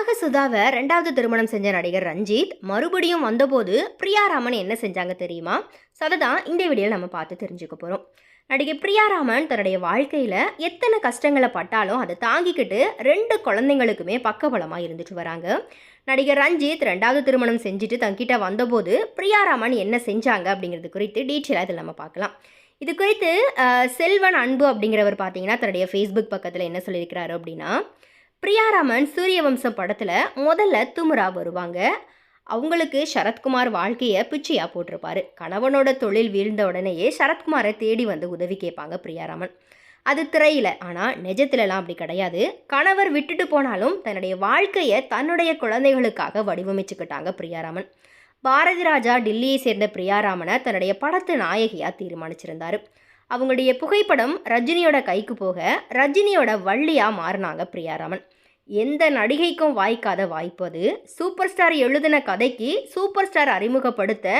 ராகசுதாவை 2வது திருமணம் செஞ்ச நடிகர் ரஞ்சித் மறுபடியும் வந்தபோது பிரியாராமன் என்ன செஞ்சாங்க தெரியுமா? ஸோ அதை தான் இந்த வீடியோவில் நம்ம பார்த்து தெரிஞ்சுக்க போகிறோம். நடிகை பிரியாராமன் தன்னுடைய வாழ்க்கையில் எத்தனை கஷ்டங்களை பட்டாலும் அதை தாங்கிக்கிட்டு 2 குழந்தைங்களுக்குமே பக்கபலமாக இருந்துட்டு வராங்க. நடிகர் ரஞ்சித் 2வது திருமணம் செஞ்சுட்டு தங்கிட்ட வந்தபோது பிரியாராமன் என்ன செஞ்சாங்க அப்படிங்கிறது குறித்து டீட்டெயிலாக இதில் நம்ம பார்க்கலாம். இது குறித்து செல்வன் அன்பு அப்படிங்கிறவர் பார்த்தீங்கன்னா தன்னுடைய ஃபேஸ்புக் பக்கத்தில் என்ன சொல்லியிருக்கிறாரு அப்படின்னா, பிரியாராமன் சூரியவம்சம் படத்தில் முதல்ல துமுரா வருவாங்க. அவங்களுக்கு சரத்குமார் வாழ்க்கையை பிச்சையாக போட்டிருப்பாரு. கணவனோட தொழில் வீழ்ந்த உடனேயே சரத்குமாரை தேடி வந்து உதவி கேட்பாங்க பிரியாராமன். அது திரையில், ஆனால் நிஜத்துலலாம் அப்படி கிடையாது. கணவர் விட்டுட்டு போனாலும் தன்னுடைய வாழ்க்கையை தன்னுடைய குழந்தைகளுக்காக வடிவமைச்சுக்கிட்டாங்க பிரியாராமன். பாரதி ராஜா டில்லியை சேர்ந்த பிரியாராமனை தன்னுடைய படத்து நாயகியாக தீர்மானிச்சிருந்தார். அவங்களுடைய புகைப்படம் ரஜினியோட கைக்கு போக ரஜினியோட வள்ளியாக மாறினாங்க பிரியாராமன். எந்த நடிகைக்கும் வாய்க்காத வாய்ப்பு அது. சூப்பர் ஸ்டார் எழுதின கதைக்கு சூப்பர் ஸ்டார் அறிமுகப்படுத்த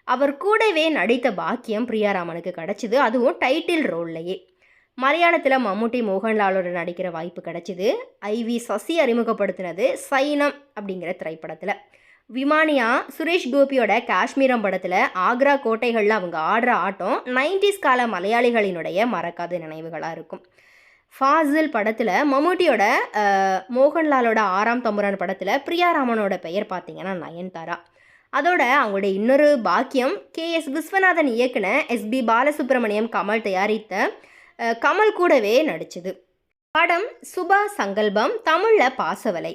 அவர் கூடவே நடித்த பாக்கியம் பிரியாராமனுக்கு கிடச்சிது, அதுவும் டைட்டில் ரோல்லையே. மலையாளத்தில் மம்முட்டி மோகன்லாலோட நடிக்கிற வாய்ப்பு கிடச்சிது. ஐவி சசி அறிமுகப்படுத்தினது சைனம் அப்படிங்கிற திரைப்படத்தில். விமானியா சுரேஷ் கோபியோட காஷ்மீரம் படத்தில் ஆக்ரா கோட்டைகளில் அவங்க ஆடுற ஆட்டம் 90s கால மலையாளிகளினுடைய மறக்காத நினைவுகளாக இருக்கும். ஃபாசில் படத்தில் மம்முட்டியோட மோகன்லாலோட 6ஆம் தம்புரான் படத்தில் பிரியாராமனோட பெயர் பார்த்திங்கன்னா நயன்தாரா. அதோட அவங்களுடைய இன்னொரு பாக்கியம் KS விஸ்வநாதன் இயக்குன SB பாலசுப்ரமணியம் கமல் தயாரித்த கமல் கூடவே நடிச்சுது. படம் சுபா சங்கல்பம், தமிழில் பாசவலை.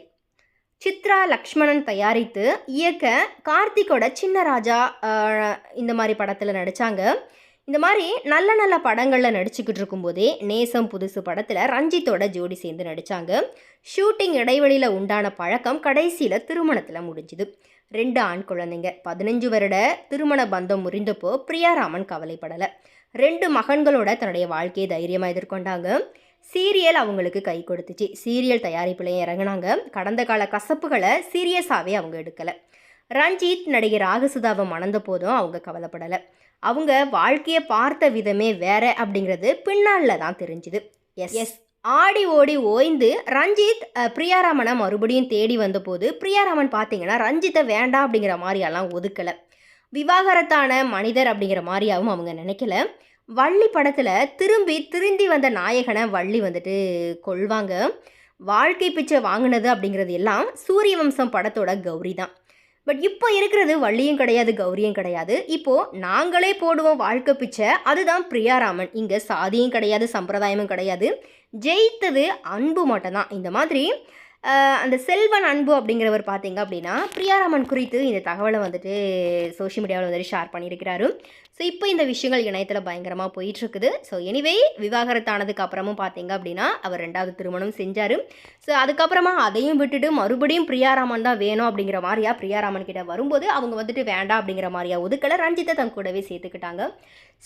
சித்ரா லக்ஷ்மணன் தயாரித்து இயக்க கார்த்திகோட சின்ன ராஜா இந்த மாதிரி படத்தில் நடித்தாங்க. இந்த மாதிரி நல்ல நல்ல படங்களில் நடிச்சுக்கிட்டு இருக்கும்போதே நேசம் புதுசு படத்தில் ரஞ்சித்தோட ஜோடி சேர்ந்து நடித்தாங்க. ஷூட்டிங் இடைவெளியில் உண்டான பழக்கம் கடைசியில் திருமணத்தில் முடிஞ்சுது. 2 ஆண் குழந்தைங்க. 15 வருட திருமண பந்தம் முறிந்தப்போ பிரியாராமன் கவலைப்படலை. 2 மகன்களோட தன்னுடைய வாழ்க்கையை தைரியமாக எதிர்கொண்டாங்க. சீரியல் அவங்களுக்கு கை கொடுத்துச்சு. சீரியல் தயாரிப்புலையும் இறங்கினாங்க. கடந்த கால கசப்புகளை சீரியஸாகவே அவங்க எடுக்கலை. ரஞ்சித் நடிகர் ராகசுதாவை மணந்த போதும் அவங்க கவலைப்படலை. அவங்க வாழ்க்கையை பார்த்த விதமே வேற அப்படிங்கிறது பின்னாளில் தான் தெரிஞ்சுது. எஸ் ஆடி ஓடி ஓய்ந்து ரஞ்சித் பிரியாராமனை மறுபடியும் தேடி வந்தபோது பிரியாராமன் பார்த்தீங்கன்னா ரஞ்சித்தை வேண்டாம் அப்படிங்கிற மாதிரியெல்லாம் ஒதுக்கலை. விவாகரத்தான மனிதர் அப்படிங்கிற மாதிரியாகவும் அவங்க நினைக்கல. வள்ளி படத்தில் திருந்தி வந்த நாயகனை வள்ளி வந்துட்டு கொள்வாங்க. வாழ்க்கை பிச்சை வாங்கினது அப்படிங்கிறது எல்லாம் சூரியவம்சம் படத்தோட கௌரி தான். பட் இப்போ இருக்கிறது வள்ளியும் கிடையாது, கௌரியும் கிடையாது. இப்போது நாங்களே போடுவோம் வாழ்க்கை பிச்சை, அதுதான் பிரியாராமன். இங்கே சாதியும் கிடையாது, சம்பிரதாயமும் கிடையாது. ஜெயித்தது அன்பு மட்டும்தான். இந்த மாதிரி அந்த செல்வன் அன்பு அப்படிங்கிறவர் பார்த்தீங்க அப்படின்னா பிரியாராமன் குறித்து இந்த தகவலை வந்துட்டு சோஷியல் மீடியாவில் வந்துட்டு ஷேர் பண்ணியிருக்கிறாரு. ஸோ இப்போ இந்த விஷயங்கள் இணையத்தில் பயங்கரமாக போயிட்டுருக்குது. ஸோ எனிவே விவாகரத்தானதுக்கு அப்புறமும் பார்த்தீங்க அப்படின்னா அவர் 2வது திருமணம் செஞ்சார். ஸோ அதுக்கப்புறமா அதையும் விட்டுட்டு மறுபடியும் பிரியாராமன் தான் வேணும் அப்படிங்கிற மாதிரியா பிரியாராமன் கிட்ட வரும்போது அவங்க வந்துட்டு வேண்டாம் அப்படிங்கிற மாதிரியா ஒதுக்கலை. ரஞ்சித்தை தன் கூடவே சேர்த்துக்கிட்டாங்க.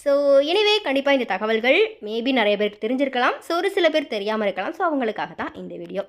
ஸோ எனிவே கண்டிப்பாக இந்த தகவல்கள் மேபி நிறைய பேருக்கு தெரிஞ்சிருக்கலாம். ஸோ ஒரு சில பேர் தெரியாமல் இருக்கலாம். ஸோ அவங்களுக்காக தான் இந்த வீடியோ.